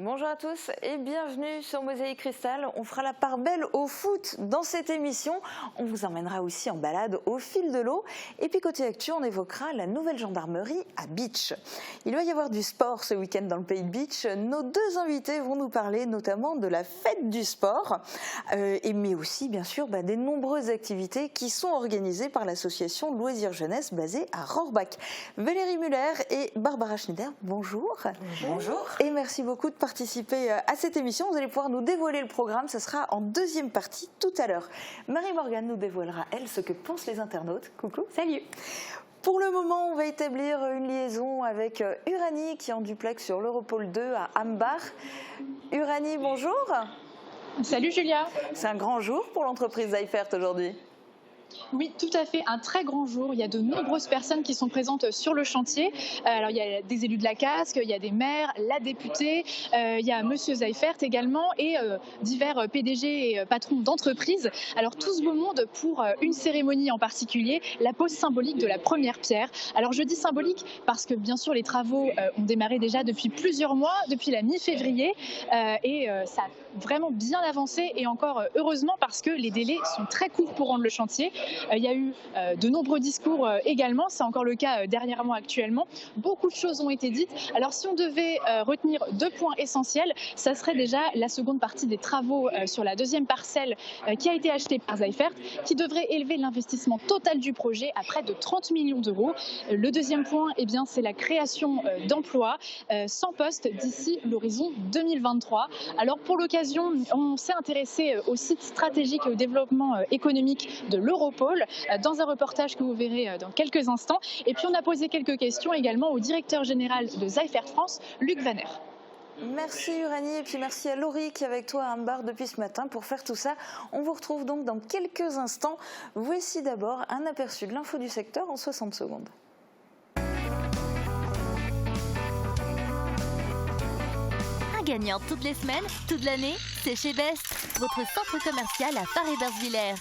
Bonjour à tous et bienvenue sur Mosaïque Cristal. On fera la part belle au foot dans cette émission. On vous emmènera aussi en balade au fil de l'eau. Et puis côté actu, on évoquera la nouvelle gendarmerie à Bitche. Il va y avoir du sport ce week-end dans le pays de Bitche. Nos deux invités vont nous parler notamment de la fête du sport, mais aussi bien sûr des nombreuses activités qui sont organisées par l'association Loisirs Jeunesse basée à Rohrbach. Valérie Muller et Barbara Schneider, bonjour. Bonjour. Et merci beaucoup de participer à cette émission. Vous allez pouvoir nous dévoiler le programme. Ce sera en deuxième partie tout à l'heure. Marie-Morgane nous dévoilera, elle, ce que pensent les internautes. Coucou. Salut. Pour le moment, on va établir une liaison avec Uranie qui est en duplex sur l'Europole 2 à Ambach. Uranie, bonjour. Salut Julia. C'est un grand jour pour l'entreprise Seifert aujourd'hui. Oui, tout à fait, un très grand jour. Il y a de nombreuses personnes qui sont présentes sur le chantier. Alors, il y a des élus de la Casque, il y a des maires, la députée, il y a Monsieur Seifert également et divers PDG et patrons d'entreprises. Alors, tout ce beau monde pour une cérémonie en particulier, la pose symbolique de la première pierre. Alors, je dis symbolique parce que, bien sûr, les travaux ont démarré déjà depuis plusieurs mois, depuis la mi-février, et ça a vraiment bien avancé et encore heureusement parce que les délais sont très courts pour rendre le chantier. Il y a eu de nombreux discours également, c'est encore le cas dernièrement actuellement. Beaucoup de choses ont été dites. Alors si on devait retenir deux points essentiels, ça serait déjà la seconde partie des travaux sur la deuxième parcelle qui a été achetée par Seifert, qui devrait élever l'investissement total du projet à près de 30 millions d'euros. Le deuxième point, eh bien, c'est la création d'emplois, 100 postes d'ici l'horizon 2023. Alors pour l'occasion, on s'est intéressé au site stratégique et au développement économique de l'Europole dans un reportage que vous verrez dans quelques instants. Et puis on a posé quelques questions également au directeur général de Seifert France, Luc Vaner. Merci Uranie et puis merci à Laurie qui est avec toi à Ambach depuis ce matin pour faire tout ça. On vous retrouve donc dans quelques instants. Voici d'abord un aperçu de l'info du secteur en 60 secondes. Gagnant toutes les semaines, toute l'année, c'est chez Best, votre centre commercial à Paris-Bersvillers.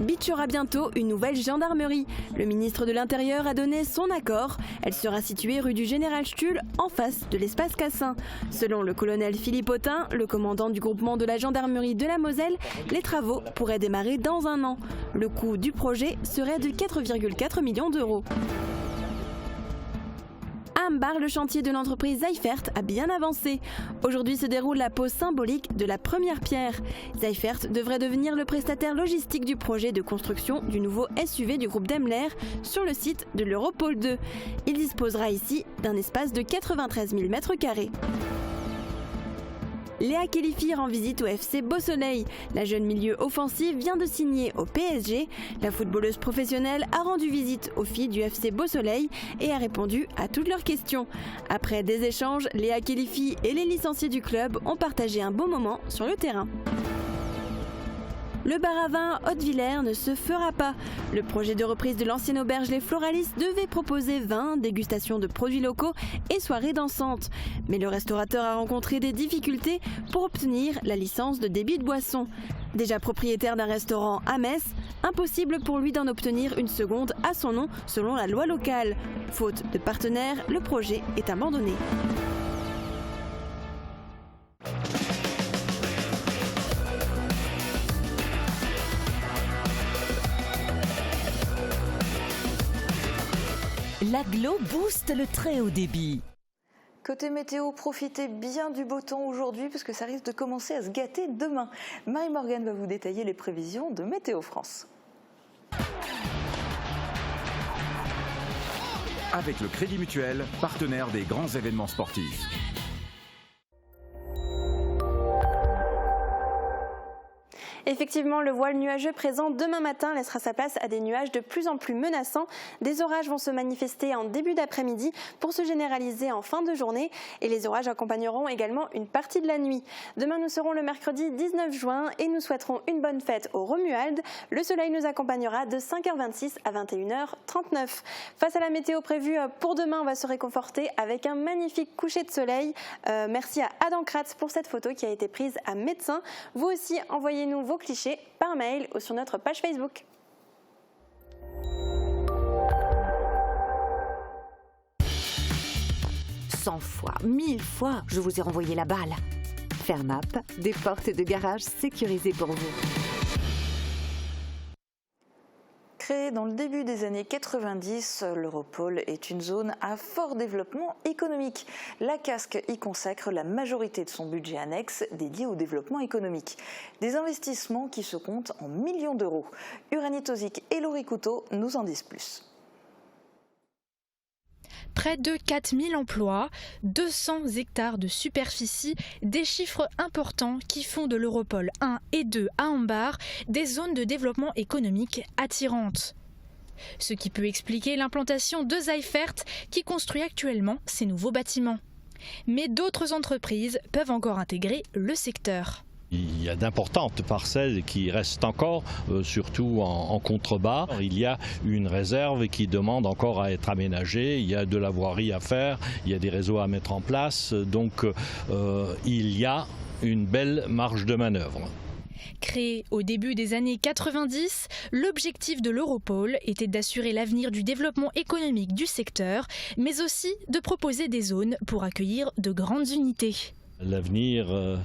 Bitche aura bientôt une nouvelle gendarmerie. Le ministre de l'Intérieur a donné son accord. Elle sera située rue du Général Stuhl, en face de l'espace Cassin. Selon le colonel Philippe Autain, le commandant du groupement de la gendarmerie de la Moselle, les travaux pourraient démarrer dans un an. Le coût du projet serait de 4,4 millions d'euros. À Ambach, le chantier de l'entreprise Seifert a bien avancé. Aujourd'hui se déroule la pose symbolique de la première pierre. Seifert devrait devenir le prestataire logistique du projet de construction du nouveau SUV du groupe Daimler sur le site de l'Europole 2. Il disposera ici d'un espace de 93 000 m². Léa Khelifi rend visite au FC Beausoleil. La jeune milieu offensive vient de signer au PSG. La footballeuse professionnelle a rendu visite aux filles du FC Beausoleil et a répondu à toutes leurs questions. Après des échanges, Léa Khelifi et les licenciés du club ont partagé un beau moment sur le terrain. Le bar à vin Haute-Villers ne se fera pas. Le projet de reprise de l'ancienne auberge Les Floralis devait proposer vin, dégustation de produits locaux et soirées dansantes. Mais le restaurateur a rencontré des difficultés pour obtenir la licence de débit de boisson. Déjà propriétaire d'un restaurant à Metz, impossible pour lui d'en obtenir une seconde à son nom selon la loi locale. Faute de partenaires, le projet est abandonné. L'Aglo booste le très haut débit. Côté météo, profitez bien du beau temps aujourd'hui parce que ça risque de commencer à se gâter demain. Marie-Morgane va vous détailler les prévisions de Météo France. Avec le Crédit Mutuel, partenaire des grands événements sportifs. Effectivement, le voile nuageux présent demain matin laissera sa place à des nuages de plus en plus menaçants. Des orages vont se manifester en début d'après-midi pour se généraliser en fin de journée et les orages accompagneront également une partie de la nuit. Demain, nous serons le mercredi 19 juin et nous souhaiterons une bonne fête au Romuald. Le soleil nous accompagnera de 5h26 à 21h39. Face à la météo prévue pour demain, on va se réconforter avec un magnifique coucher de soleil. Merci à Adam Kratz pour cette photo qui a été prise à Médecin. Vous aussi, envoyez-nous vos clichés par mail ou sur notre page Facebook. 100 fois, 1000 fois, je vous ai renvoyé la balle. Fernap, des portes de garage sécurisées pour vous. Créé dans le début des années 90, l'Europole est une zone à fort développement économique. La Casque y consacre la majorité de son budget annexe dédié au développement économique. Des investissements qui se comptent en millions d'euros. Uranie Tozic et Laurie Couteau nous en disent plus. Près de 4000 emplois, 200 hectares de superficie, des chiffres importants qui font de l'Europole 1 et 2 à Ambar des zones de développement économique attirantes. Ce qui peut expliquer l'implantation de Zyfert qui construit actuellement ces nouveaux bâtiments. Mais d'autres entreprises peuvent encore intégrer le secteur. Il y a d'importantes parcelles qui restent encore, surtout en contrebas. Il y a une réserve qui demande encore à être aménagée, il y a de la voirie à faire, il y a des réseaux à mettre en place, donc il y a une belle marge de manœuvre. Créé au début des années 90, l'objectif de l'Europole était d'assurer l'avenir du développement économique du secteur, mais aussi de proposer des zones pour accueillir de grandes unités. L'avenir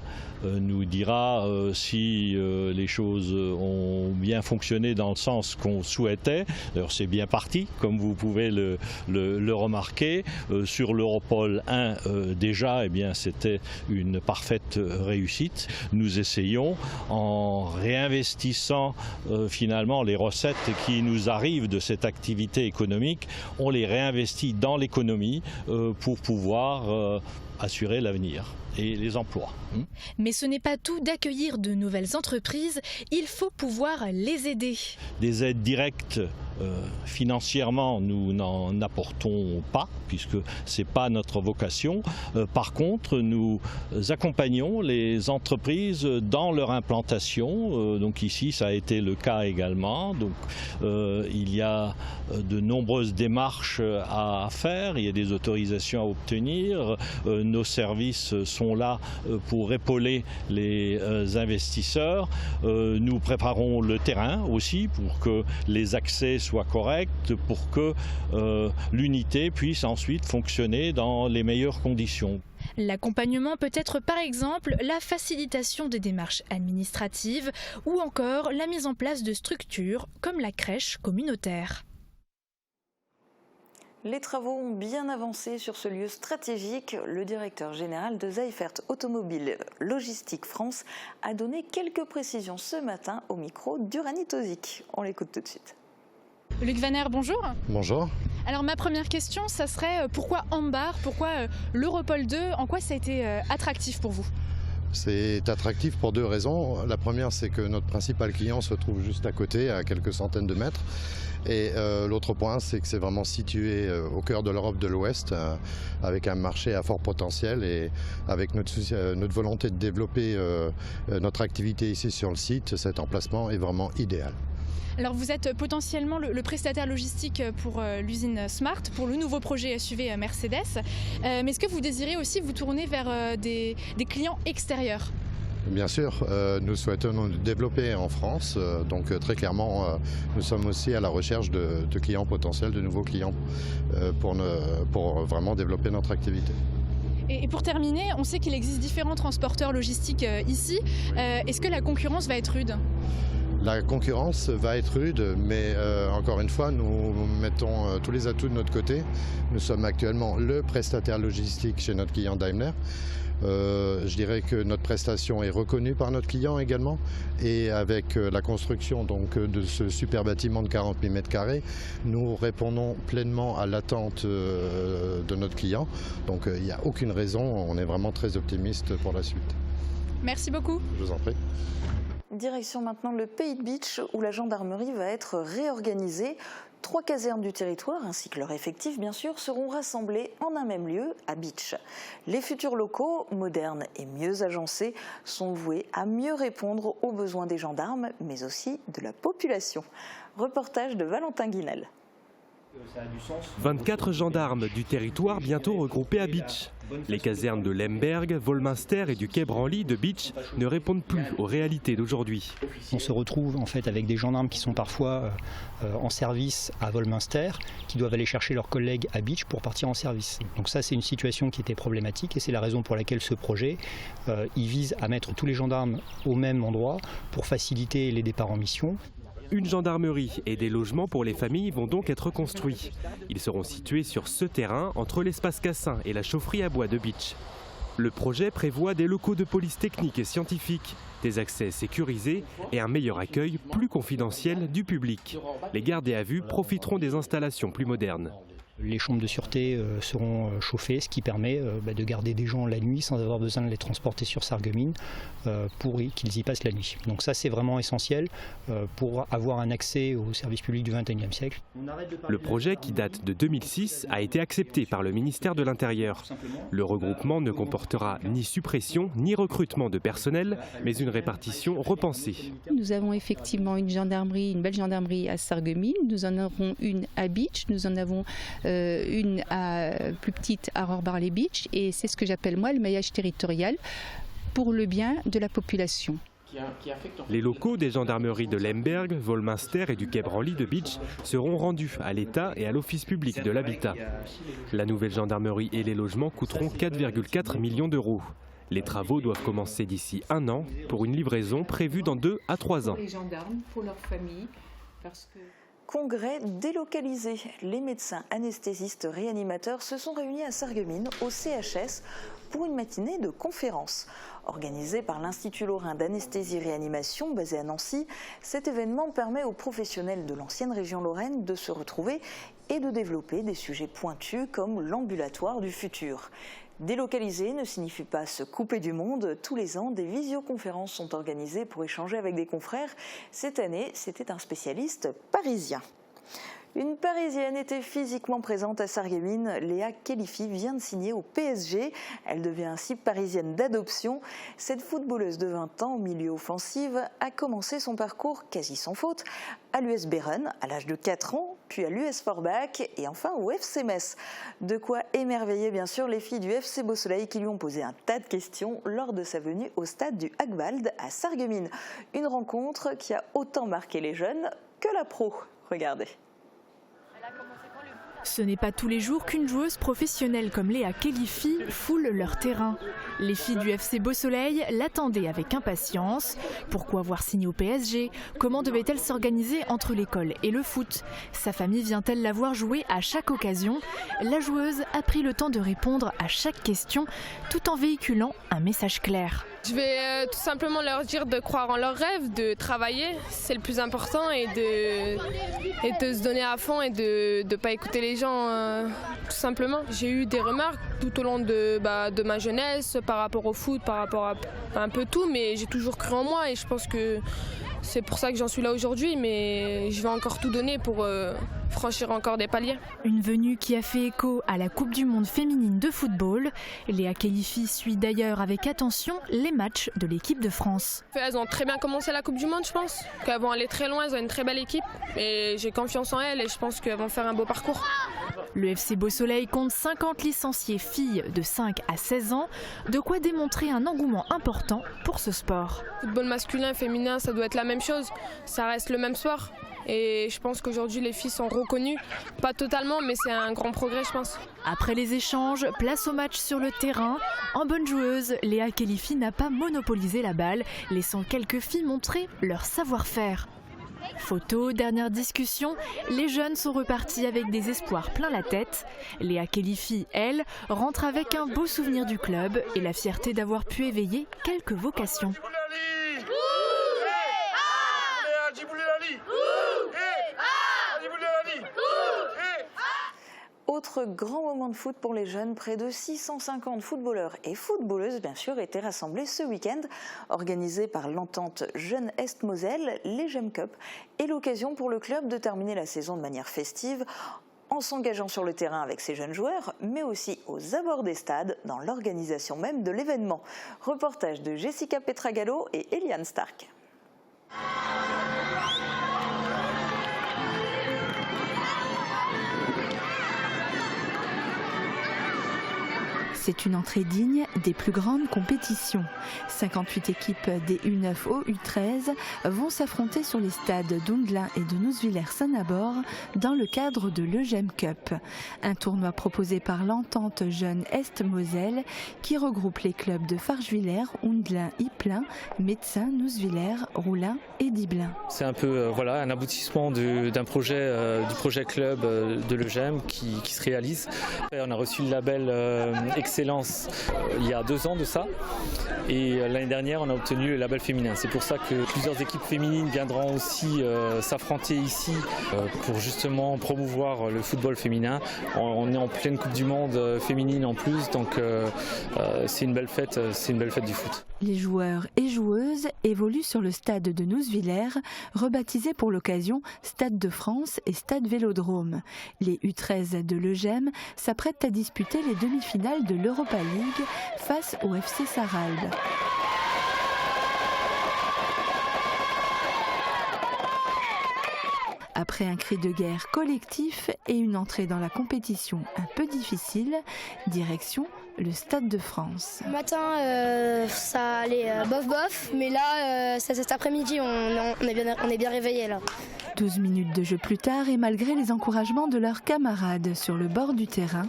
nous dira si les choses ont bien fonctionné dans le sens qu'on souhaitait. D'ailleurs, c'est bien parti, comme vous pouvez le remarquer. Sur l'Europole 1, déjà, eh bien, c'était une parfaite réussite. Nous essayons, en réinvestissant finalement les recettes qui nous arrivent de cette activité économique, on les réinvestit dans l'économie pour pouvoir assurer l'avenir et les emplois. Mais ce n'est pas tout d'accueillir de nouvelles entreprises, il faut pouvoir les aider. Des aides directes financièrement, nous n'en apportons pas, puisque ce n'est pas notre vocation. Par contre, nous accompagnons les entreprises dans leur implantation. Donc ici, ça a été le cas également. Donc il y a de nombreuses démarches à faire, il y a des autorisations à obtenir. Nos services sont là pour épauler les investisseurs. Nous préparons le terrain aussi pour que les accès soient corrects, pour que l'unité puisse ensuite fonctionner dans les meilleures conditions. L'accompagnement peut être par exemple la facilitation des démarches administratives ou encore la mise en place de structures comme la crèche communautaire. Les travaux ont bien avancé sur ce lieu stratégique. Le directeur général de Zyfert Automobile Logistique France a donné quelques précisions ce matin au micro d'Uranie Tozic. On l'écoute tout de suite. Luc Vaner, bonjour. Bonjour. Alors ma première question, ça serait pourquoi Ambar, pourquoi l'Europole 2, en quoi ça a été attractif pour vous ? C'est attractif pour deux raisons. La première, c'est que notre principal client se trouve juste à côté, à quelques centaines de mètres. Et l'autre point, c'est que c'est vraiment situé au cœur de l'Europe de l'Ouest, avec un marché à fort potentiel et avec notre volonté de développer notre activité ici sur le site, cet emplacement est vraiment idéal. Alors vous êtes potentiellement le prestataire logistique pour l'usine Smart, pour le nouveau projet SUV Mercedes. Mais est-ce que vous désirez aussi vous tourner vers des clients extérieurs ? Bien sûr, nous souhaitons nous développer en France, donc très clairement nous sommes aussi à la recherche de clients potentiels, de nouveaux clients pour vraiment développer notre activité. Et pour terminer, on sait qu'il existe différents transporteurs logistiques ici. Est-ce que la concurrence va être rude ? La concurrence va être rude, mais encore une fois, nous mettons tous les atouts de notre côté. Nous sommes actuellement le prestataire logistique chez notre client Daimler. Je dirais que notre prestation est reconnue par notre client également. Et avec la construction donc, de ce super bâtiment de 40 000 m², nous répondons pleinement à l'attente de notre client. Donc il n'y a aucune raison, on est vraiment très optimiste pour la suite. Merci beaucoup. Je vous en prie. Direction maintenant le Pays de Bitche où la gendarmerie va être réorganisée. 3 casernes du territoire ainsi que leurs effectifs bien sûr seront rassemblés en un même lieu à Bitche. Les futurs locaux, modernes et mieux agencés, sont voués à mieux répondre aux besoins des gendarmes mais aussi de la population. Reportage de Valentin Guinel. 24 gendarmes du territoire bientôt regroupés à Bitche. Les casernes de Lemberg, Wolminster et du Quai Branly de Bitche ne répondent plus aux réalités d'aujourd'hui. On se retrouve en fait avec des gendarmes qui sont parfois en service à Wolminster, qui doivent aller chercher leurs collègues à Bitche pour partir en service. Donc ça, c'est une situation qui était problématique et c'est la raison pour laquelle ce projet il vise à mettre tous les gendarmes au même endroit pour faciliter les départs en mission. Une gendarmerie et des logements pour les familles vont donc être construits. Ils seront situés sur ce terrain entre l'espace Cassin et la chaufferie à bois de Bitche. Le projet prévoit des locaux de police technique et scientifique, des accès sécurisés et un meilleur accueil plus confidentiel du public. Les gardés à vue profiteront des installations plus modernes. Les chambres de sûreté seront chauffées, ce qui permet de garder des gens la nuit sans avoir besoin de les transporter sur Sarreguemines pour qu'ils y passent la nuit. Donc ça, c'est vraiment essentiel pour avoir un accès au service public du XXIe siècle. Le projet, qui date de 2006, a été accepté par le ministère de l'Intérieur. Le regroupement ne comportera ni suppression ni recrutement de personnel, mais une répartition repensée. Nous avons effectivement une gendarmerie, une belle gendarmerie à Sarreguemines, nous en aurons une à Bitche, nous en avons une plus petite à Rohrbar-les-Bitches, et c'est ce que j'appelle moi le maillage territorial pour le bien de la population. Les locaux des gendarmeries de Lemberg, Wolminster et du Quai Branly de Bitche seront rendus à l'État et à l'Office public de l'habitat. La nouvelle gendarmerie et les logements coûteront 4,4 millions d'euros. Les travaux doivent commencer d'ici 1 an pour une livraison prévue dans 2 à 3 ans. Pour les gendarmes, pour leurs familles, parce que... Congrès délocalisé. Les médecins anesthésistes réanimateurs se sont réunis à Sarreguemines, au CHS, pour une matinée de conférence. Organisé par l'Institut Lorrain d'anesthésie-réanimation basé à Nancy, cet événement permet aux professionnels de l'ancienne région Lorraine de se retrouver et de développer des sujets pointus comme l'ambulatoire du futur. Délocaliser ne signifie pas se couper du monde. Tous les ans, des visioconférences sont organisées pour échanger avec des confrères. Cette année, c'était un spécialiste parisien. Une Parisienne était physiquement présente à Sarreguemines. Léa Khelifi vient de signer au PSG. Elle devient ainsi parisienne d'adoption. Cette footballeuse de 20 ans, au milieu offensif, a commencé son parcours quasi sans faute à l'US Beren à l'âge de 4 ans, puis à l'US Forbach et enfin au FC Metz. De quoi émerveiller bien sûr les filles du FC Beau Soleil qui lui ont posé un tas de questions lors de sa venue au stade du Hagwald à Sarreguemines. Une rencontre qui a autant marqué les jeunes que la pro. Regardez. Ce n'est pas tous les jours qu'une joueuse professionnelle comme Léa Khelifi foule leur terrain. Les filles du FC Beau Soleil l'attendaient avec impatience. Pourquoi avoir signé au PSG? Comment devait-elle s'organiser entre l'école et le foot? Sa famille vient-elle la voir jouer à chaque occasion? La joueuse a pris le temps de répondre à chaque question tout en véhiculant un message clair. Je vais tout simplement leur dire de croire en leurs rêves, de travailler, c'est le plus important, et de se donner à fond et de ne pas écouter les gens, tout simplement. J'ai eu des remarques tout au long de ma jeunesse par rapport au foot, par rapport à un peu tout, mais j'ai toujours cru en moi et je pense que c'est pour ça que j'en suis là aujourd'hui, mais je vais encore tout donner pour franchir encore des paliers. Une venue qui a fait écho à la Coupe du Monde féminine de football. Léa Khelifi suit d'ailleurs avec attention les matchs de l'équipe de France. Elles ont très bien commencé la Coupe du Monde, je pense. Qu'elles vont aller très loin, elles ont une très belle équipe. Et j'ai confiance en elles et je pense qu'elles vont faire un beau parcours. Le FC Beau Soleil compte 50 licenciés filles de 5 à 16 ans. De quoi démontrer un engouement important pour ce sport. Football masculin, féminin, ça doit être la même chose. Ça reste le même sport. Et je pense qu'aujourd'hui les filles sont reconnues, pas totalement, mais c'est un grand progrès, je pense. Après les échanges, place au match sur le terrain. En bonne joueuse, Léa Khelifi n'a pas monopolisé la balle, laissant quelques filles montrer leur savoir-faire. Photo, dernière discussion, les jeunes sont repartis avec des espoirs plein la tête. Léa Khelifi, elle, rentre avec un beau souvenir du club et la fierté d'avoir pu éveiller quelques vocations. Autre grand moment de foot pour les jeunes, près de 650 footballeurs et footballeuses bien sûr étaient rassemblés ce week-end. Organisé par l'entente Jeune Est-Moselle, les Gem Cup est l'occasion pour le club de terminer la saison de manière festive en s'engageant sur le terrain avec ses jeunes joueurs, mais aussi aux abords des stades, dans l'organisation même de l'événement. Reportage de Jessica Petragallo et Eliane Stark. C'est une entrée digne des plus grandes compétitions. 58 équipes des U9 au U13 vont s'affronter sur les stades d'Oendelin et de Nousvillers-Saint-Nabord dans le cadre de l'Eugem Cup, un tournoi proposé par l'Entente Jeune Est-Moselle qui regroupe les clubs de Fargevillers, Oendelin, Ypelin, Médecins, Nousvillers, Roulin et Dibelin. C'est un peu un aboutissement d'un projet, du projet club de l'Eugem qui se réalise. On a reçu le label Excellence il y a 2 ans de ça, et l'année dernière on a obtenu le label féminin. C'est pour ça que plusieurs équipes féminines viendront aussi s'affronter ici pour justement promouvoir le football féminin. On est en pleine Coupe du Monde féminine en plus, donc c'est une belle fête du foot. Les joueurs et joueuses évoluent sur le stade de Nousvillers, rebaptisé pour l'occasion Stade de France et Stade Vélodrome. Les U13 de l'Eugem s'apprêtent à disputer les demi-finales de l'Europa League face au FC Sarralbe. Après un cri de guerre collectif et une entrée dans la compétition un peu difficile, direction le Stade de France. Le matin, ça allait bof, mais là, cet après-midi, on est bien réveillés là. 12 minutes de jeu plus tard et malgré les encouragements de leurs camarades sur le bord du terrain,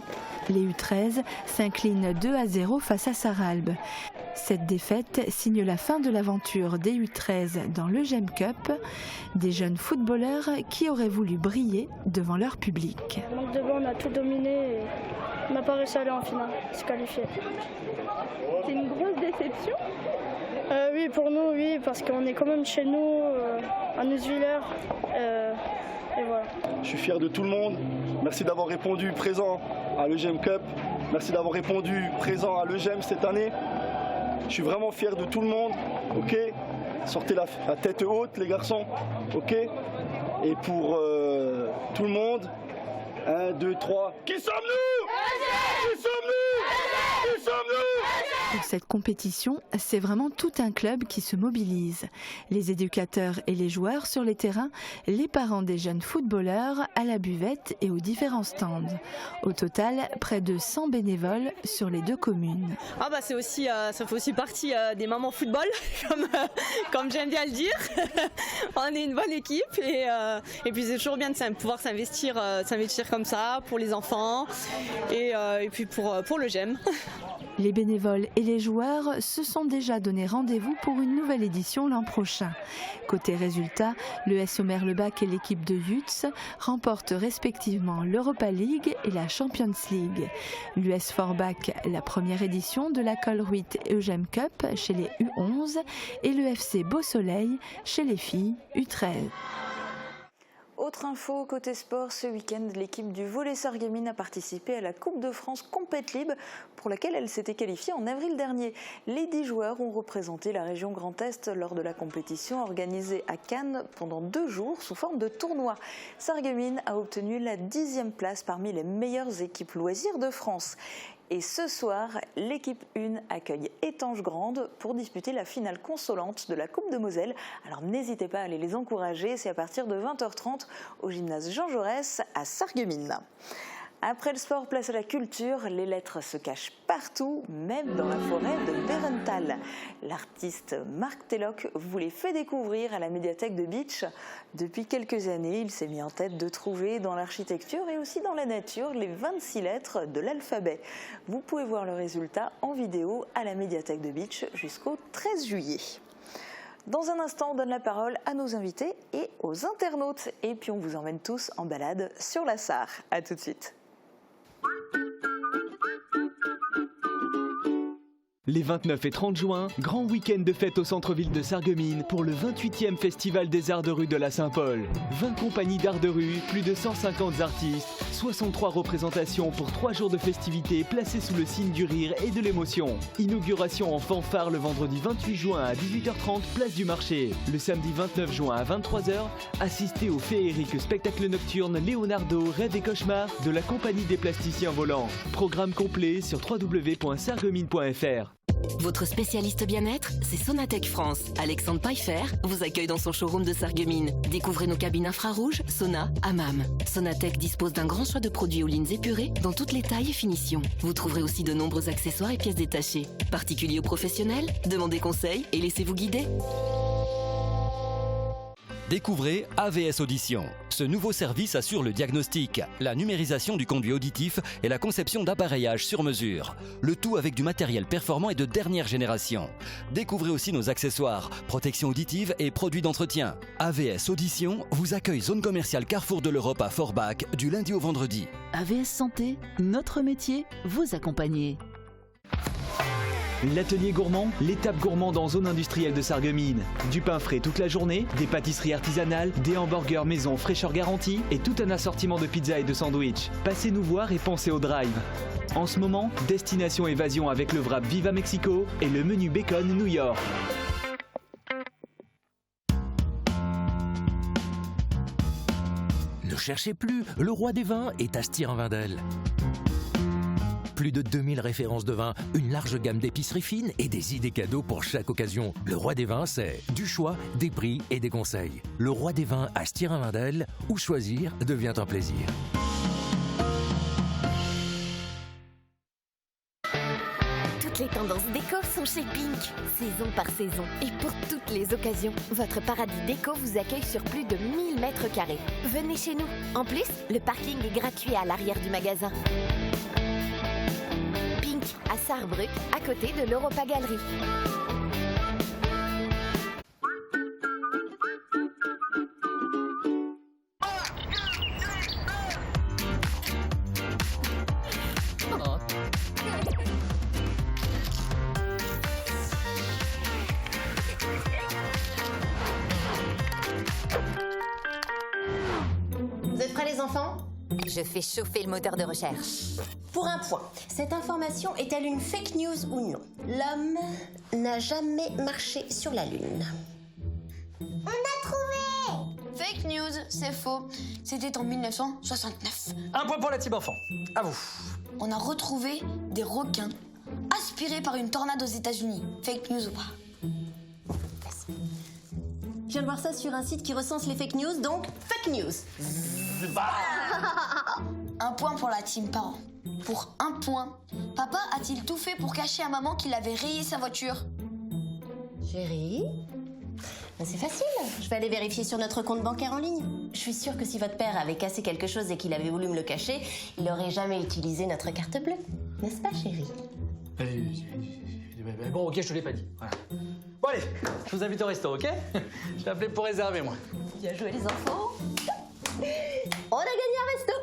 les U13 s'inclinent 2-0 face à Sarralbe. Cette défaite signe la fin de l'aventure des U13 dans l'Eugem Cup, des jeunes footballeurs qui auraient voulu briller devant leur public. Manque de ball, on a tout dominé et on n'a pas réussi à aller en finale, se qualifier. C'est une grosse déception ? Oui, pour nous, oui, parce qu'on est quand même chez nous, à Nousvillers. Et voilà. Je suis fier de tout le monde. Merci d'avoir répondu présent à l'Eugem Cup. Merci d'avoir répondu présent à l'Eugem cette année. Je suis vraiment fier de tout le monde. Ok, sortez la tête haute, les garçons. Ok. Et pour tout le monde, 1, 2, 3. Qui sommes-nous ? Qui sommes-nous ? Qui sommes-nous ? Pour cette compétition, c'est vraiment tout un club qui se mobilise. Les éducateurs et les joueurs sur les terrains, les parents des jeunes footballeurs à la buvette et aux différents stands. Au total, près de 100 bénévoles sur les 2 communes. C'est aussi, ça fait aussi partie des mamans football, comme j'aime bien le dire. On est une bonne équipe et puis c'est toujours bien de pouvoir s'investir comme ça pour les enfants et puis pour l'Eugem. Les bénévoles et les joueurs se sont déjà donné rendez-vous pour une nouvelle édition l'an prochain. Côté résultat, le SO Merlebach et l'équipe de Yutz remportent respectivement l'Europa League et la Champions League. L'US Forbach, la première édition de la Colruyt Eugem Cup chez les U11 et le FC Beau Soleil chez les filles U13. Autre info côté sport, ce week-end, l'équipe du volley Sarreguemines a participé à la Coupe de France Compète Libre pour laquelle elle s'était qualifiée en avril dernier. Les 10 joueurs ont représenté la région Grand Est lors de la compétition organisée à Cannes pendant 2 jours sous forme de tournoi. Sarreguemines a obtenu la 10e place parmi les meilleures équipes loisirs de France. Et ce soir, l'équipe 1 accueille Étanges-Grande pour disputer la finale consolante de la Coupe de Moselle. Alors n'hésitez pas à aller les encourager, c'est à partir de 20h30 au gymnase Jean Jaurès à Sarreguemines. Après le sport, place à la culture. Les lettres se cachent partout, même dans la forêt de Bérenthal. L'artiste Marc Telloc vous les fait découvrir à la médiathèque de Bitche. Depuis quelques années, il s'est mis en tête de trouver dans l'architecture et aussi dans la nature les 26 lettres de l'alphabet. Vous pouvez voir le résultat en vidéo à la médiathèque de Bitche jusqu'au 13 juillet. Dans un instant, on donne la parole à nos invités et aux internautes. Et puis on vous emmène tous en balade sur la Sarre. A tout de suite. Les 29 et 30 juin, grand week-end de fête au centre-ville de Sarreguemines pour le 28e Festival des Arts de rue de la Saint-Paul. 20 compagnies d'art de rue, plus de 150 artistes, 63 représentations pour 3 jours de festivités placées sous le signe du rire et de l'émotion. Inauguration en fanfare le vendredi 28 juin à 18h30, place du marché. Le samedi 29 juin à 23h, assistez au féerique spectacle nocturne Leonardo, Rêve et Cauchemar de la compagnie des plasticiens volants. Programme complet sur www.sarreguemines.fr. Votre spécialiste bien-être, c'est Sonatec France. Alexandre Pfeiffer vous accueille dans son showroom de Sarreguemines. Découvrez nos cabines infrarouges, sauna, hammam. Sonatec dispose d'un grand choix de produits aux lignes épurées dans toutes les tailles et finitions. Vous trouverez aussi de nombreux accessoires et pièces détachées. Particuliers ou professionnels, demandez conseil et laissez-vous guider. Découvrez AVS Audition. Ce nouveau service assure le diagnostic, la numérisation du conduit auditif et la conception d'appareillages sur mesure. Le tout avec du matériel performant et de dernière génération. Découvrez aussi nos accessoires, protection auditive et produits d'entretien. AVS Audition vous accueille zone commerciale Carrefour de l'Europe à Forbach du lundi au vendredi. AVS Santé, notre métier, vous accompagner. L'atelier gourmand, l'étape gourmande en zone industrielle de Sarreguemines. Du pain frais toute la journée, des pâtisseries artisanales, des hamburgers maison fraîcheur garantie et tout un assortiment de pizzas et de sandwichs. Passez nous voir et pensez au drive. En ce moment, destination évasion avec le wrap Viva Mexico et le menu bacon New York. Ne cherchez plus, le roi des vins est à Stirin-Wendel. Plus de 2000 références de vin, une large gamme d'épiceries fines et des idées cadeaux pour chaque occasion. Le roi des vins, c'est du choix, des prix et des conseils. Le roi des vins à Stirin-Wendel, où choisir devient un plaisir. Toutes les tendances déco sont chez Pink, saison par saison. Et pour toutes les occasions, votre paradis déco vous accueille sur plus de 1000 mètres carrés. Venez chez nous. En plus, le parking est gratuit à l'arrière du magasin. Pink, à Sarrebruck, à côté de l'Europa Galerie. Vous êtes prêts les enfants ? Je fais chauffer le moteur de recherche. Pour un point, cette information est-elle une fake news ou non ? L'homme n'a jamais marché sur la Lune. On a trouvé! Fake news, c'est faux. C'était en 1969. Un point pour la team enfant. À vous. On a retrouvé des requins aspirés par une tornade aux États-Unis. Fake news ou pas? Je viens de voir ça sur un site qui recense les fake news, donc fake news. Un point pour la team parents. Pour un point, papa a-t-il tout fait pour cacher à maman qu'il avait rayé sa voiture? Chérie, c'est facile. Je vais aller vérifier sur notre compte bancaire en ligne. Je suis sûre que si votre père avait cassé quelque chose et qu'il avait voulu me le cacher, il n'aurait jamais utilisé notre carte bleue. N'est-ce pas, chérie? Bon, ok, je te l'ai pas dit. Voilà. Bon, allez, je vous invite au resto, ok? Je vais appeler pour réserver, moi. Bien joué, les enfants. On a gagné un resto.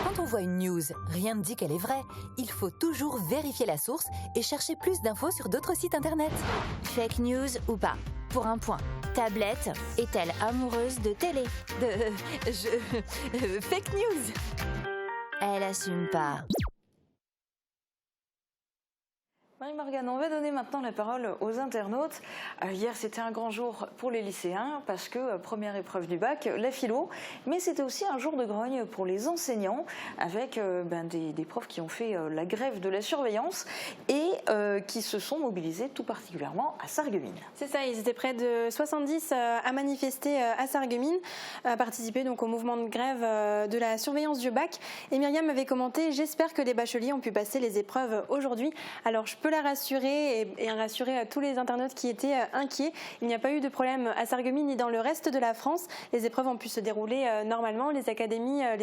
Quand on voit une news, rien ne dit qu'elle est vraie. Il faut toujours vérifier la source et chercher plus d'infos sur d'autres sites internet. Fake news ou pas? Pour un point. Tablette est-elle amoureuse de télé? Fake news. Elle assume pas. Marie-Morgane, on va donner maintenant la parole aux internautes. Hier, c'était un grand jour pour les lycéens parce que première épreuve du bac, la philo, mais c'était aussi un jour de grogne pour les enseignants avec des profs qui ont fait la grève de la surveillance et qui se sont mobilisés tout particulièrement à Sarreguemines. C'est ça, ils étaient près de 70 à manifester à Sarreguemines, à participer donc au mouvement de grève de la surveillance du bac. Et Myriam avait commenté « J'espère que les bacheliers ont pu passer les épreuves aujourd'hui ». Alors je peux la rassurer et rassurer tous les internautes qui étaient inquiets. Il n'y a pas eu de problème à Sarreguemines ni dans le reste de la France. Les épreuves ont pu se dérouler normalement. Les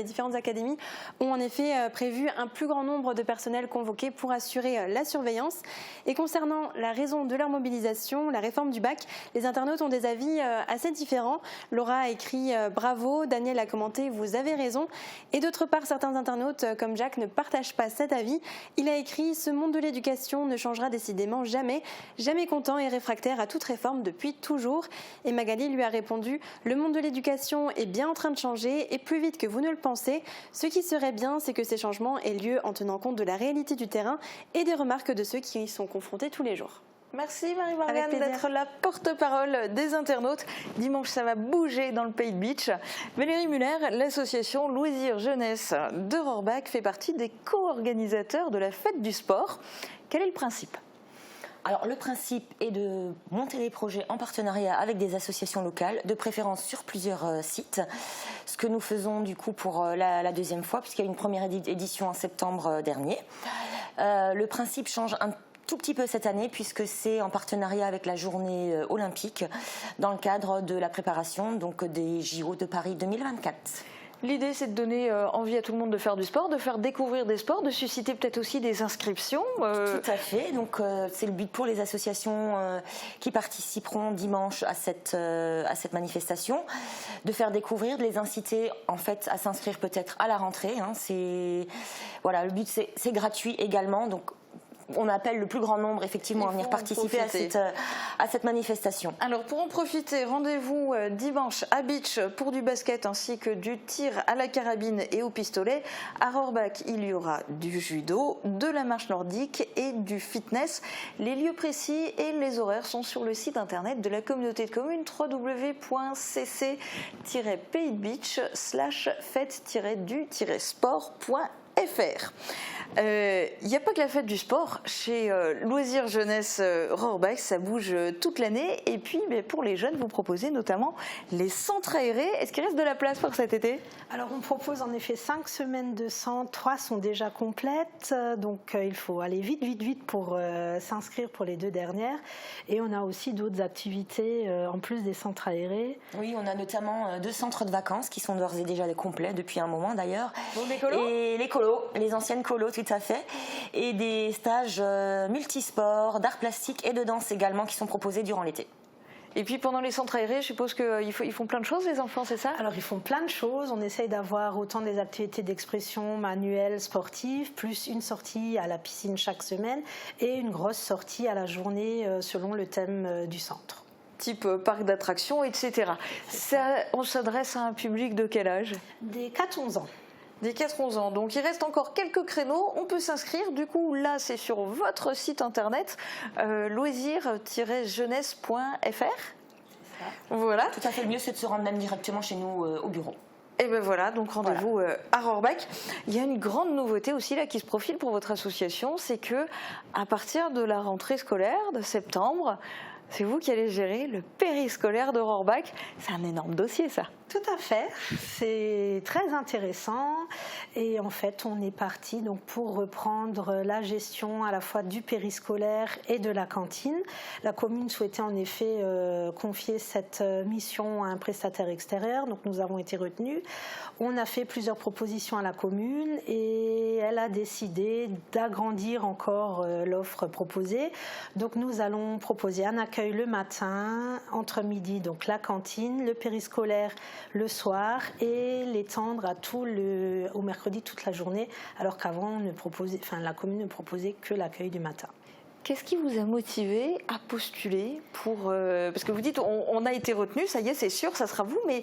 différentes académies ont en effet prévu un plus grand nombre de personnels convoqués pour assurer la surveillance. Et concernant la raison de leur mobilisation, la réforme du bac, les internautes ont des avis assez différents. Laura a écrit « Bravo », Daniel a commenté « Vous avez raison ». Et d'autre part, certains internautes comme Jacques ne partagent pas cet avis. Il a écrit « Ce monde de l'éducation ne changera décidément jamais, jamais content et réfractaire à toute réforme depuis toujours ». Et Magali lui a répondu « Le monde de l'éducation est bien en train de changer et plus vite que vous ne le pensez. Ce qui serait bien, c'est que ces changements aient lieu en tenant compte de la réalité du terrain et des remarques de ceux qui y sont confrontés tous les jours ». Merci Marie-Morgane d'être la porte-parole des internautes. Dimanche, ça va bouger dans le Pays de Beach. Valérie Muller, l'association Loisirs Jeunesse de Rohrbach fait partie des co-organisateurs de la fête du sport. Quel est le principe ? Alors le principe est de monter des projets en partenariat avec des associations locales, de préférence sur plusieurs sites. Ce que nous faisons du coup pour la deuxième fois, puisqu'il y a eu une première édition en septembre dernier. Le principe change un tout petit peu cette année puisque c'est en partenariat avec la journée olympique dans le cadre de la préparation donc des JO de Paris 2024. L'idée, c'est de donner envie à tout le monde de faire du sport, de faire découvrir des sports, de susciter peut-être aussi des inscriptions. Tout à fait. Donc, c'est le but pour les associations qui participeront dimanche à cette manifestation, de faire découvrir, de les inciter en fait à s'inscrire peut-être à la rentrée. Hein. Voilà, le but, c'est gratuit également. Donc, on appelle le plus grand nombre effectivement à venir participer à cette manifestation. Alors pour en profiter, rendez-vous dimanche à Beach pour du basket ainsi que du tir à la carabine et au pistolet. À Rohrbach, il y aura du judo, de la marche nordique et du fitness. Les lieux précis et les horaires sont sur le site internet de la communauté de communes www.cc-pays-de-beach/fête-du-sport.fr. Il n'y a pas que la fête du sport chez Loisirs Jeunesse Rohrbach, ça bouge toute l'année. Et puis pour les jeunes, vous proposez notamment les centres aérés. Est-ce qu'il reste de la place pour cet été ? Alors on propose en effet 5 semaines de centres, 3 sont déjà complètes, donc il faut aller vite pour s'inscrire pour les 2 dernières. Et on a aussi d'autres activités en plus des centres aérés. Oui, on a notamment 2 centres de vacances qui sont d'ores et déjà complets depuis un moment d'ailleurs. Donc les colos ? Et les colos, les anciennes colos, tout à fait. Et des stages multisports, d'art plastique et de danse également qui sont proposés durant l'été. Et puis pendant les centres aérés, je suppose qu'ils font plein de choses les enfants, c'est ça ? Alors ils font plein de choses, on essaye d'avoir autant des activités d'expression manuelles, sportives, plus une sortie à la piscine chaque semaine et une grosse sortie à la journée selon le thème du centre. Type parc d'attractions, etc. On s'adresse à un public de quel âge ? Des 4-11 ans. Des 4-11 ans. Donc il reste encore quelques créneaux. On peut s'inscrire. Du coup, là, c'est sur votre site internet loisirs-jeunesse.fr. Voilà. Tout à fait. Le mieux, c'est de se rendre même directement chez nous au bureau. Et ben voilà, donc rendez-vous à Rohrbach. Il y a une grande nouveauté aussi là qui se profile pour votre association, c'est que à partir de la rentrée scolaire de septembre, c'est vous qui allez gérer le périscolaire de Rohrbach. C'est un énorme dossier, ça. Tout à fait, c'est très intéressant et en fait on est parti donc pour reprendre la gestion à la fois du périscolaire et de la cantine. La commune souhaitait en effet confier cette mission à un prestataire extérieur, donc nous avons été retenus. On a fait plusieurs propositions à la commune et elle a décidé d'agrandir encore l'offre proposée. Donc nous allons proposer un accueil le matin, entre midi donc la cantine, le périscolaire le soir et l'étendre au mercredi toute la journée, alors qu'avant la commune ne proposait que l'accueil du matin. Qu'est-ce qui vous a motivé à postuler pour parce que vous dites on a été retenu, ça y est, c'est sûr, ça sera vous, mais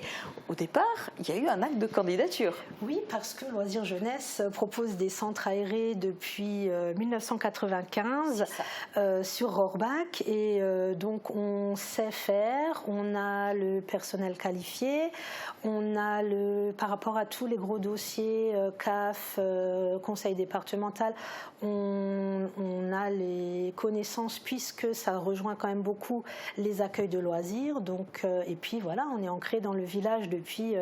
au départ, il y a eu un acte de candidature. Oui, parce que Loisirs Jeunesse propose des centres aérés depuis 1995 sur Rohrbach et donc on sait faire, on a le personnel qualifié, on a par rapport à tous les gros dossiers CAF, conseil départemental, on a les connaissances puisque ça rejoint quand même beaucoup les accueils de loisirs. Donc, et puis voilà, on est ancré dans le village depuis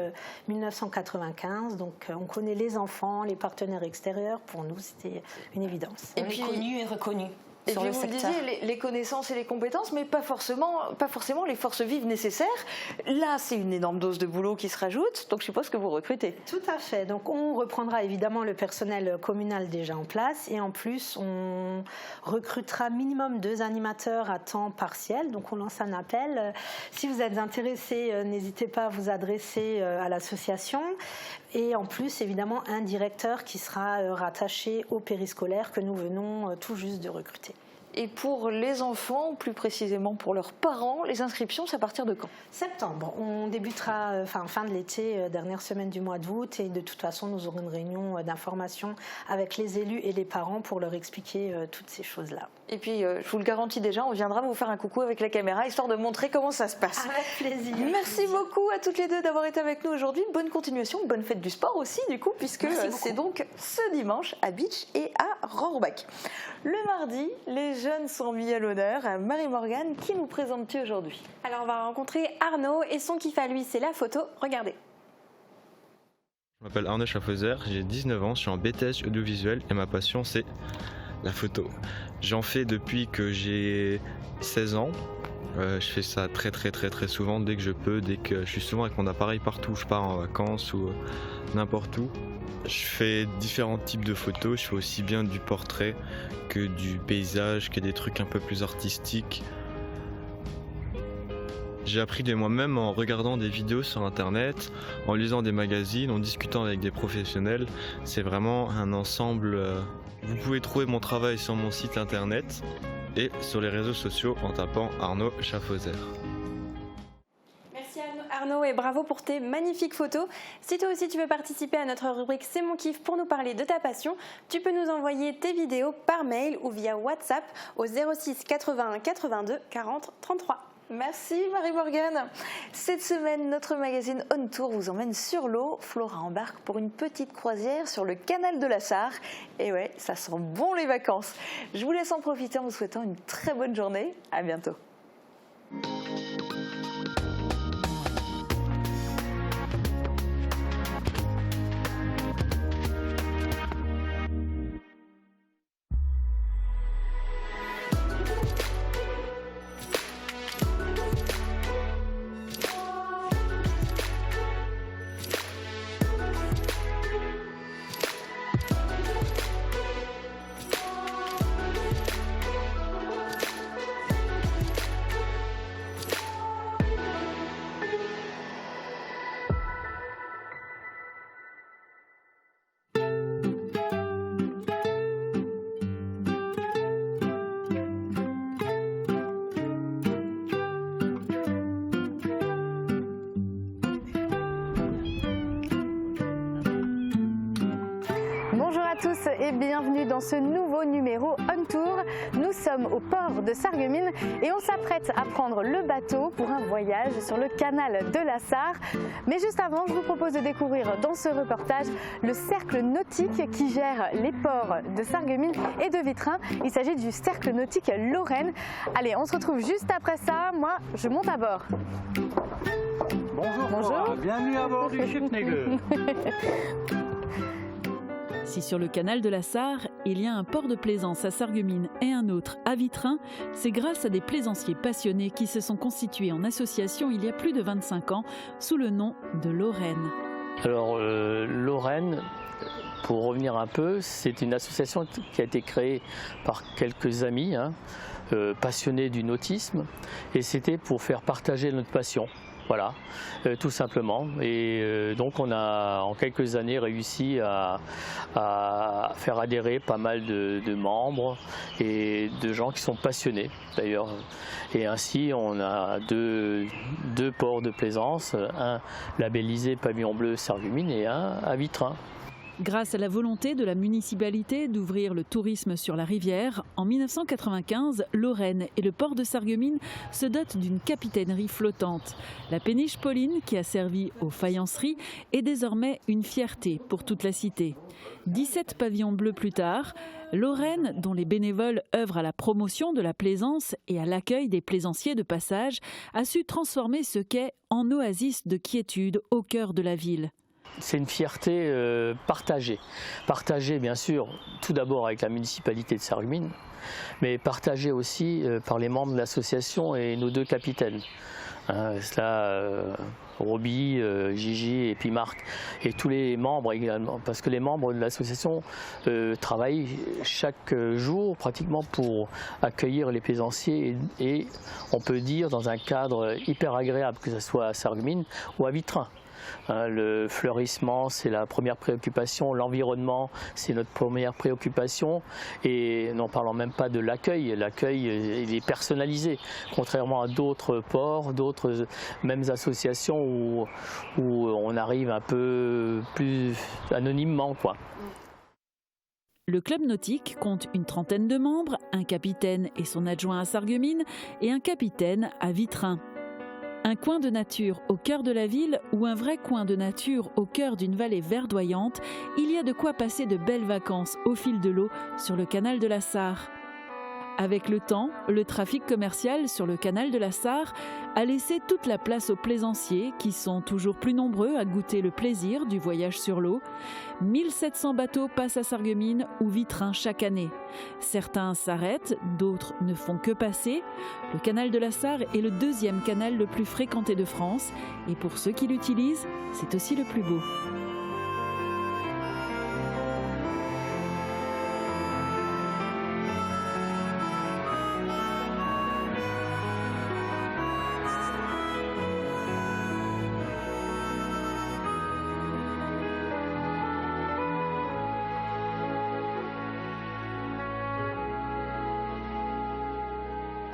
1995. Donc on connaît les enfants, les partenaires extérieurs. Pour nous, c'était une évidence. Et puis connu et reconnu. Et puis vous le disiez, les connaissances et les compétences, mais pas forcément les forces vives nécessaires. Là, c'est une énorme dose de boulot qui se rajoute, donc je suppose que vous recrutez. Tout à fait. Donc on reprendra évidemment le personnel communal déjà en place et en plus on recrutera minimum 2 animateurs à temps partiel. Donc on lance un appel. Si vous êtes intéressé, n'hésitez pas à vous adresser à l'association. Et en plus, évidemment, un directeur qui sera rattaché au périscolaire que nous venons tout juste de recruter. Et pour les enfants, plus précisément pour leurs parents, les inscriptions, c'est à partir de quand? Septembre. On débutera fin de l'été, dernière semaine du mois d'août. Et de toute façon, nous aurons une réunion d'information avec les élus et les parents pour leur expliquer toutes ces choses-là. Et puis, je vous le garantis déjà, on viendra vous faire un coucou avec la caméra, histoire de montrer comment ça se passe. Avec plaisir. Merci beaucoup à toutes les deux d'avoir été avec nous aujourd'hui. Bonne continuation, bonne fête du sport aussi, du coup, puisque c'est donc ce dimanche à Beach et à Rohrbach. Le mardi, les jeunes sont mis à l'honneur. Marie-Morgane, qui nous présente-t-il aujourd'hui? Alors, on va rencontrer Arnaud et son kiff à lui, c'est la photo. Regardez. Je m'appelle Arnaud Schaffhauser, j'ai 19 ans, je suis en BTS audiovisuel et ma passion c'est la photo. J'en fais depuis que j'ai 16 ans. Je fais ça très souvent dès que je peux, dès que je suis souvent avec mon appareil partout où je pars en vacances ou n'importe où. Je fais différents types de photos, je fais aussi bien du portrait que du paysage, que des trucs un peu plus artistiques. J'ai appris de moi-même en regardant des vidéos sur internet, en lisant des magazines, en discutant avec des professionnels. C'est vraiment un ensemble. Vous pouvez trouver mon travail sur mon site internet et sur les réseaux sociaux en tapant Arnaud Schaffhauser. Merci Arnaud et bravo pour tes magnifiques photos. Si toi aussi tu veux participer à notre rubrique C'est mon kiff pour nous parler de ta passion, tu peux nous envoyer tes vidéos par mail ou via WhatsApp au 06 81 82 40 33. Merci Marie-Morgane. Cette semaine, notre magazine On Tour vous emmène sur l'eau. Flora embarque pour une petite croisière sur le canal de la Sarre. Et ouais, ça sent bon les vacances. Je vous laisse en profiter en vous souhaitant une très bonne journée. À bientôt. Bonjour à tous et bienvenue dans ce nouveau numéro On Tour. Nous sommes au port de Sarreguemines et on s'apprête à prendre le bateau pour un voyage sur le canal de la Sarre. Mais juste avant, je vous propose de découvrir dans ce reportage le cercle nautique qui gère les ports de Sarreguemines et de Vitrain. Il s'agit du cercle nautique Lorraine. Allez, on se retrouve juste après ça. Moi, je monte à bord. Bonjour, Flora. Bienvenue à bord du Schipnegel. Si sur le canal de la Sarre, il y a un port de plaisance à Sarreguemines et un autre à Vitrain, c'est grâce à des plaisanciers passionnés qui se sont constitués en association il y a plus de 25 ans sous le nom de Lorraine. Alors Lorraine, pour revenir un peu, c'est une association qui a été créée par quelques amis passionnés du nautisme et c'était pour faire partager notre passion. Voilà, tout simplement. Et donc on a en quelques années réussi à faire adhérer pas mal de membres et de gens qui sont passionnés d'ailleurs. Et ainsi on a deux ports de plaisance, un labellisé Pavillon Bleu Sarreguemines et un à Vitrain. Grâce à la volonté de la municipalité d'ouvrir le tourisme sur la rivière, en 1995, Lorraine et le port de Sarreguemines se dotent d'une capitainerie flottante. La péniche Pauline, qui a servi aux faïenceries, est désormais une fierté pour toute la cité. 17 pavillons bleus plus tard, Lorraine, dont les bénévoles œuvrent à la promotion de la plaisance et à l'accueil des plaisanciers de passage, a su transformer ce quai en oasis de quiétude au cœur de la ville. C'est une fierté partagée. Partagée bien sûr tout d'abord avec la municipalité de Sarreguemines, mais partagée aussi par les membres de l'association et nos deux capitaines. Roby, Gigi et puis Marc. Et tous les membres également, parce que les membres de l'association travaillent chaque jour pratiquement pour accueillir les plaisanciers et on peut dire dans un cadre hyper agréable, que ce soit à Sarreguemines ou à Vitrain. Le fleurissement, c'est la première préoccupation. L'environnement, c'est notre première préoccupation. Et n'en parlant même pas de l'accueil. L'accueil, il est personnalisé, contrairement à d'autres ports, d'autres mêmes associations où on arrive un peu plus anonymement, quoi. Le club nautique compte une trentaine de membres, un capitaine et son adjoint à Sarreguemines et un capitaine à Vitrain. Un coin de nature au cœur de la ville ou un vrai coin de nature au cœur d'une vallée verdoyante, il y a de quoi passer de belles vacances au fil de l'eau sur le canal de la Sarre. Avec le temps, le trafic commercial sur le canal de la Sarre a laissé toute la place aux plaisanciers qui sont toujours plus nombreux à goûter le plaisir du voyage sur l'eau. 1700 bateaux passent à Sarreguemines ou Vitrain chaque année. Certains s'arrêtent, d'autres ne font que passer. Le canal de la Sarre est le deuxième canal le plus fréquenté de France et pour ceux qui l'utilisent, c'est aussi le plus beau.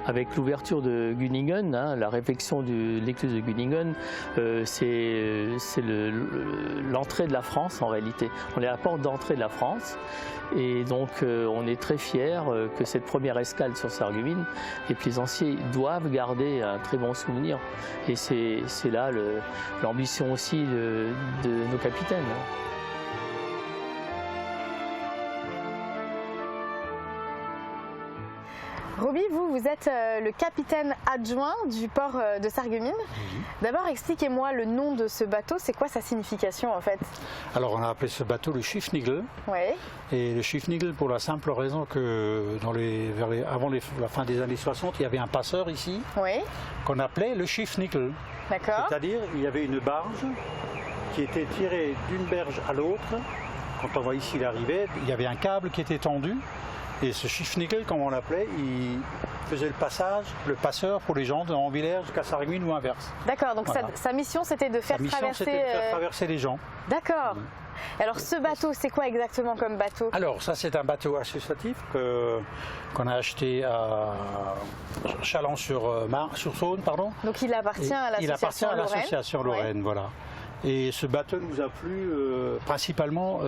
Avec l'ouverture de Gunningen, la réfection de l'écluse de Gunningen, c'est l'entrée de la France en réalité. On est à la porte d'entrée de la France et donc on est très fiers que cette première escale sur Sarreguemines, les plaisanciers doivent garder un très bon souvenir. Et c'est là l'ambition aussi de nos capitaines. Roby, vous êtes le capitaine adjoint du port de Sarreguemines. D'abord, expliquez-moi le nom de ce bateau, c'est quoi sa signification en fait? Alors on a appelé ce bateau le Schiffnigel. Ouais. Et le Schiffnigel pour la simple raison que avant la fin des années 60, il y avait un passeur ici qu'on appelait le Schiffnigel. D'accord. C'est-à-dire il y avait une barge qui était tirée d'une berge à l'autre. Quand on voit ici l'arrivée, il y avait un câble qui était tendu. Et ce Schiffnigel, comme on l'appelait, il faisait le passeur pour les gens de Anvillers jusqu'à Sarreguemines ou inverse. D'accord, donc voilà. sa mission c'était de faire traverser les gens. D'accord. Alors ce bateau, c'est quoi exactement comme bateau? Alors ça c'est un bateau associatif qu'on a acheté à Chalon-sur-Saône. Donc il appartient à l'association Lorraine. Voilà. Et ce bateau nous a plu principalement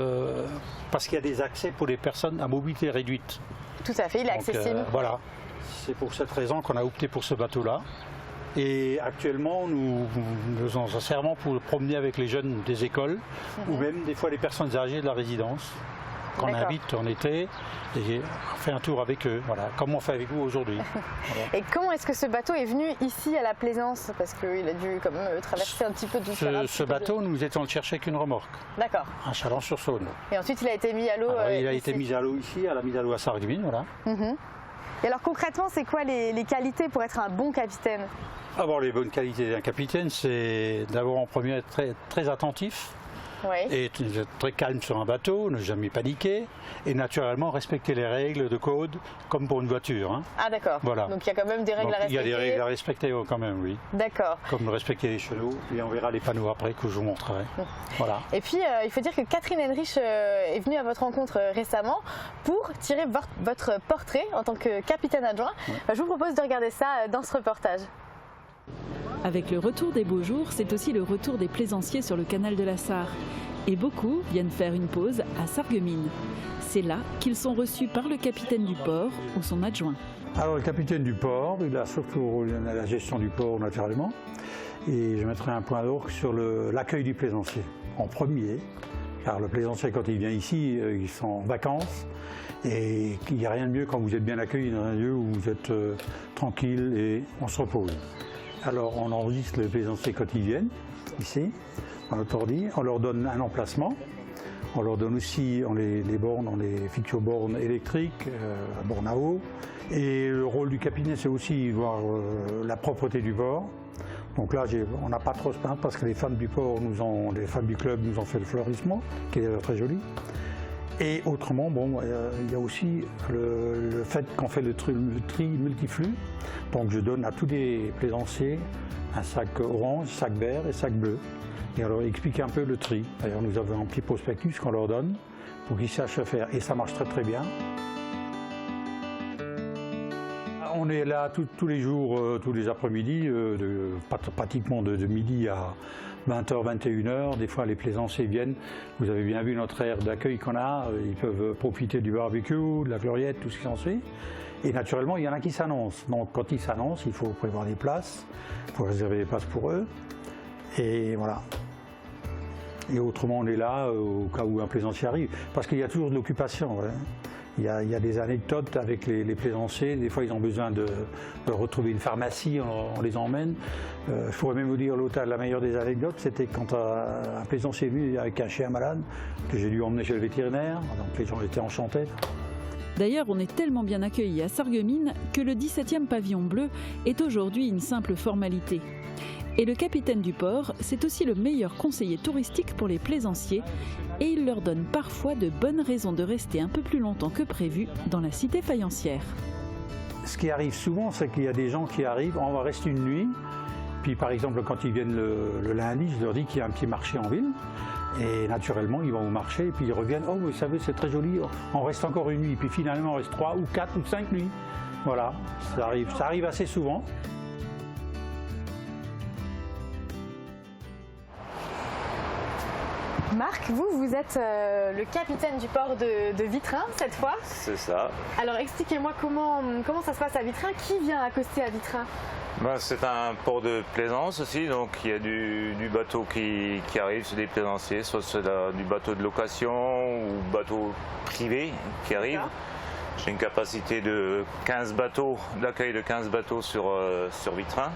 parce qu'il y a des accès pour les personnes à mobilité réduite. Tout à fait, il est accessible. Voilà, c'est pour cette raison qu'on a opté pour ce bateau-là. Et actuellement, nous faisons un serment pour promener avec les jeunes des écoles ou même des fois les personnes âgées de la résidence qu'on invite en été et on fait un tour avec eux, voilà, comme on fait avec vous aujourd'hui. Voilà. Et comment est-ce que ce bateau est venu ici à la Plaisance? Parce qu'il a dû quand même traverser un petit peu tout ça. Ce bateau, nous étions le chercher avec une remorque. D'accord. À Chalon-sur-Saône. Et ensuite, il a été mis à l'eau. Il a été mis à l'eau ici, à la mise à l'eau à Sarreguemines, voilà. Et alors concrètement, c'est quoi les qualités pour être un bon capitaine? Alors, les bonnes qualités d'un capitaine, c'est d'abord en premier être très, très attentif. Et être très calme sur un bateau, ne jamais paniquer et naturellement respecter les règles de code comme pour une voiture. Hein. Ah d'accord, voilà. Donc il y a quand même des règles à respecter. Il y a des règles à respecter quand même, oui. D'accord. Comme respecter les chenaux et on verra les panneaux après que je vous montrerai. Voilà. Et puis il faut dire que Catherine Henrich est venue à votre rencontre récemment pour tirer votre portrait en tant que capitaine adjoint. Je vous propose de regarder ça dans ce reportage. Avec le retour des beaux jours, c'est aussi le retour des plaisanciers sur le canal de la Sarre. Et beaucoup viennent faire une pause à Sarreguemines. C'est là qu'ils sont reçus par le capitaine du port ou son adjoint. Alors le capitaine du port, il a surtout la gestion du port naturellement. Et je mettrai un point d'orgue sur l'accueil du plaisancier en premier. Car le plaisancier, quand il vient ici, ils sont en vacances. Et il n'y a rien de mieux quand vous êtes bien accueilli dans un lieu où vous êtes tranquille et on se repose. Alors on enregistre les plaisanciers quand ils viennent, ici, dans notre ordi. On leur donne un emplacement. On leur donne aussi les bornes, on les fixes aux bornes électriques, bornes à eau. Et le rôle du capitaine, c'est aussi voir la propreté du port. Donc là, on n'a pas trop se plaindre parce que les femmes du port, les femmes du club nous ont fait le fleurissement, qui est d'ailleurs très joli. Et autrement, il y a aussi le fait qu'on fait le tri multiflux. Donc je donne à tous les plaisanciers un sac orange, sac vert et sac bleu. et alors expliquer un peu le tri. D'ailleurs, nous avons un petit prospectus qu'on leur donne pour qu'ils sachent faire, et ça marche très très bien. On est là tous les jours, tous les après-midi, pratiquement de midi à 20h, 21h. Des fois, les plaisanciers viennent. Vous avez bien vu notre aire d'accueil qu'on a. Ils peuvent profiter du barbecue, de la gloriette, tout ce qui s'en suit. Et naturellement, il y en a qui s'annoncent. Donc, quand ils s'annoncent, il faut prévoir des places. Il faut réserver des places pour eux. Et voilà. Et autrement, on est là au cas où un plaisancier arrive. Parce qu'il y a toujours de l'occupation. Ouais. Il y a des anecdotes avec les plaisanciers. Des fois, ils ont besoin de retrouver une pharmacie, on les emmène. Je pourrais même vous dire, la meilleure des anecdotes, c'était quand un plaisancier est venu avec un chien malade, que j'ai dû emmener chez le vétérinaire. Donc les gens étaient enchantés. D'ailleurs, on est tellement bien accueillis à Sarreguemines que le 17e pavillon bleu est aujourd'hui une simple formalité. Et le capitaine du port, c'est aussi le meilleur conseiller touristique pour les plaisanciers et il leur donne parfois de bonnes raisons de rester un peu plus longtemps que prévu dans la cité faïencière. Ce qui arrive souvent, c'est qu'il y a des gens qui arrivent, on va rester une nuit, puis par exemple quand ils viennent le lundi, je leur dis qu'il y a un petit marché en ville, et naturellement ils vont au marché, et puis ils reviennent, oh vous savez c'est très joli, on reste encore une nuit, puis finalement on reste 3 ou 4 ou 5 nuits. Voilà, ça arrive assez souvent. Marc, vous êtes le capitaine du port de Vitrin cette fois. C'est ça. Alors expliquez-moi comment ça se passe à Vitrin, qui vient accoster à Vitrin? C'est un port de plaisance aussi, donc il y a du bateau qui arrive, c'est des plaisanciers, soit c'est du bateau de location ou bateau privé qui arrive. J'ai une capacité de 15 bateaux, d'accueil de 15 bateaux sur Vitrin.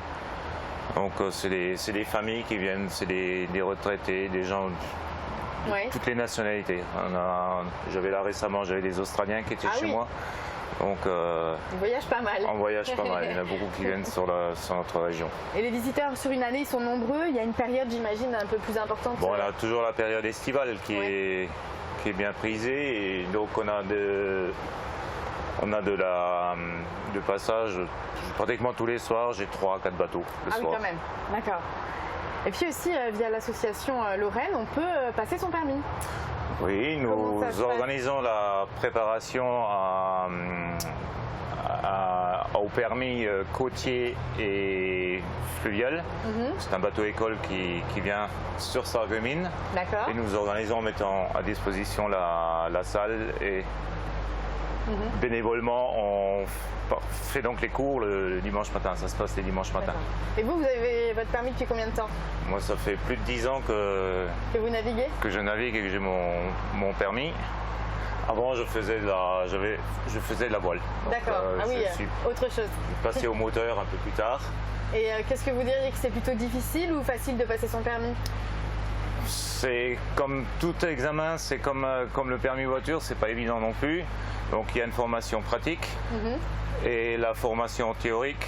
Donc c'est des familles qui viennent, c'est des retraités, des gens... Ouais. Toutes les nationalités. J'avais là récemment, j'avais des Australiens qui étaient chez moi. Donc, on voyage pas mal. On voyage pas mal. Il y en a beaucoup qui viennent sur notre région. Et les visiteurs sur une année, ils sont nombreux. Il y a une période, j'imagine, un peu plus importante. Bon, on a toujours la période estivale qui est bien prisée. Et donc, on a de passage pratiquement tous les soirs. J'ai 3 à 4 bateaux le soir. Oui, quand même. D'accord. Et puis aussi, via l'association Lorraine, on peut passer son permis. Oui, nous organisons la préparation au permis côtier et fluvial. C'est un bateau école qui vient sur Sarreguemines. D'accord. Et nous organisons en mettant à disposition la salle et bénévolement on fait donc les cours le dimanche matin. Ça se passe les dimanches matins. Et vous avez votre permis depuis combien de temps? Moi, ça fait plus de 10 ans que vous naviguez? Que je navigue et que j'ai mon permis. Avant, je faisais de la voile. D'accord. Autre chose. Je passais au moteur un peu plus tard. Et qu'est-ce que vous diriez, que c'est plutôt difficile ou facile de passer son permis? C'est comme tout examen, c'est comme le permis voiture, c'est pas évident non plus. Donc il y a une formation pratique et la formation théorique.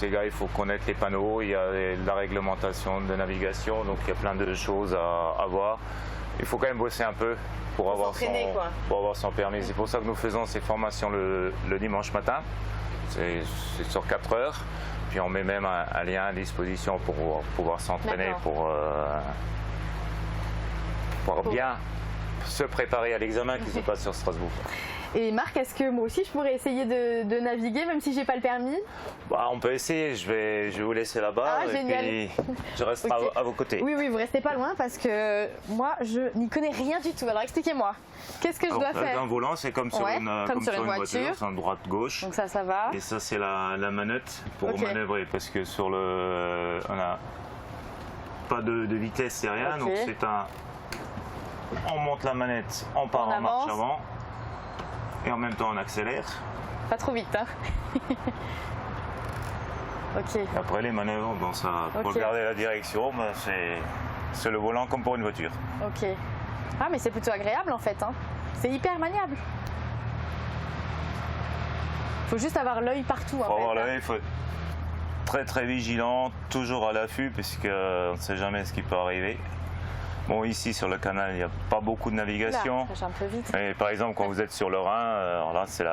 Il faut connaître les panneaux, il y a la réglementation de navigation, donc il y a plein de choses à voir. Il faut quand même bosser un peu pour avoir son permis. C'est pour ça que nous faisons ces formations le dimanche matin. C'est sur 4 heures. Puis on met même un lien à disposition pour pouvoir s'entraîner, pour bien se préparer à l'examen qui se passe sur Strasbourg. Et Marc, est-ce que moi aussi je pourrais essayer de naviguer même si j'ai pas le permis? On peut essayer, je vais vous laisser là-bas et puis je resterai à vos côtés. Oui, vous restez pas loin parce que moi je n'y connais rien du tout. Alors expliquez-moi, qu'est-ce que je dois faire? Un volant, c'est comme sur une voiture, c'est en droite-gauche. Donc ça va. Et ça c'est la manette pour manœuvrer parce que on n'a pas de vitesse, c'est rien, donc c'est on monte la manette, on part en marche avant. Et en même temps, on accélère. Pas trop vite, hein. Ok. Après, les manœuvres, pour garder la direction, c'est le volant comme pour une voiture. Ok. Ah, mais c'est plutôt agréable en fait, hein. C'est hyper maniable. Faut juste avoir l'œil partout. Il faut avoir l'œil, il faut être très très vigilant, toujours à l'affût, puisqu'on ne sait jamais ce qui peut arriver. Bon, ici sur le canal, il n'y a pas beaucoup de navigation. Là, un peu vite. Et par exemple, quand vous êtes sur le Rhin, alors là, c'est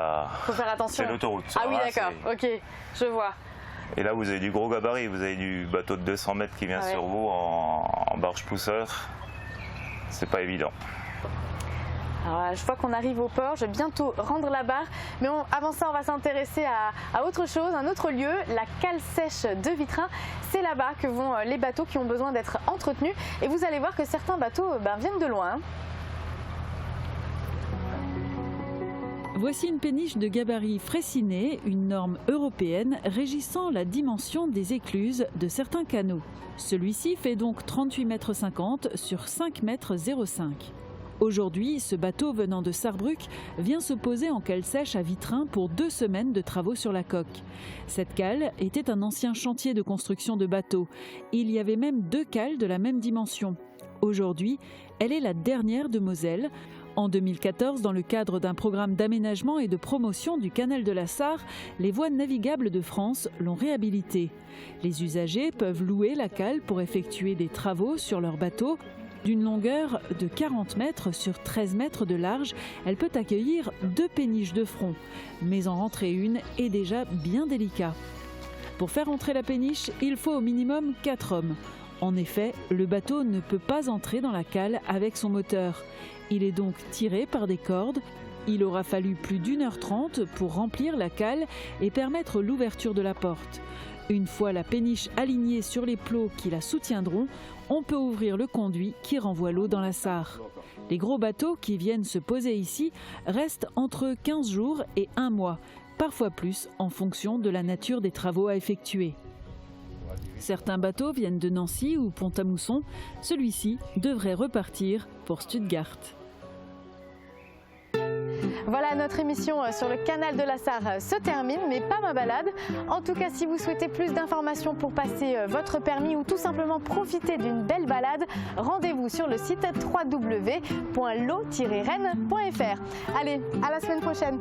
faut faire attention. C'est l'autoroute. Ah oui, d'accord. Ok, je vois. Et là, vous avez du gros gabarit, vous avez du bateau de 200 mètres qui vient sur vous en barge pousseur. C'est pas évident. Alors, je vois qu'on arrive au port, je vais bientôt rendre la barre, mais avant ça on va s'intéresser à autre chose, un autre lieu, la cale sèche de Vitrin. C'est là-bas que vont les bateaux qui ont besoin d'être entretenus et vous allez voir que certains bateaux viennent de loin. Voici une péniche de gabarit Fraissinet, une norme européenne régissant la dimension des écluses de certains canaux. Celui-ci fait donc 38,50 m sur 5,05 m. Aujourd'hui, ce bateau venant de Sarrebruck vient se poser en cale sèche à Vitrin pour 2 semaines de travaux sur la coque. Cette cale était un ancien chantier de construction de bateaux. Il y avait même 2 cales de la même dimension. Aujourd'hui, elle est la dernière de Moselle. En 2014, dans le cadre d'un programme d'aménagement et de promotion du canal de la Sarre, les voies navigables de France l'ont réhabilitée. Les usagers peuvent louer la cale pour effectuer des travaux sur leur bateau. D'une longueur de 40 mètres sur 13 mètres de large, elle peut accueillir 2 péniches de front. Mais en rentrer une est déjà bien délicat. Pour faire entrer la péniche, il faut au minimum 4 hommes. En effet, le bateau ne peut pas entrer dans la cale avec son moteur. Il est donc tiré par des cordes. Il aura fallu plus d'1h30 pour remplir la cale et permettre l'ouverture de la porte. Une fois la péniche alignée sur les plots qui la soutiendront, on peut ouvrir le conduit qui renvoie l'eau dans la Sarre. Les gros bateaux qui viennent se poser ici restent entre 15 jours et 1 mois, parfois plus en fonction de la nature des travaux à effectuer. Certains bateaux viennent de Nancy ou Pont-à-Mousson. Celui-ci devrait repartir pour Stuttgart. Voilà, notre émission sur le canal de la Sarre se termine, mais pas ma balade. En tout cas, si vous souhaitez plus d'informations pour passer votre permis ou tout simplement profiter d'une belle balade, rendez-vous sur le site www.lo-rennes.fr. Allez, à la semaine prochaine.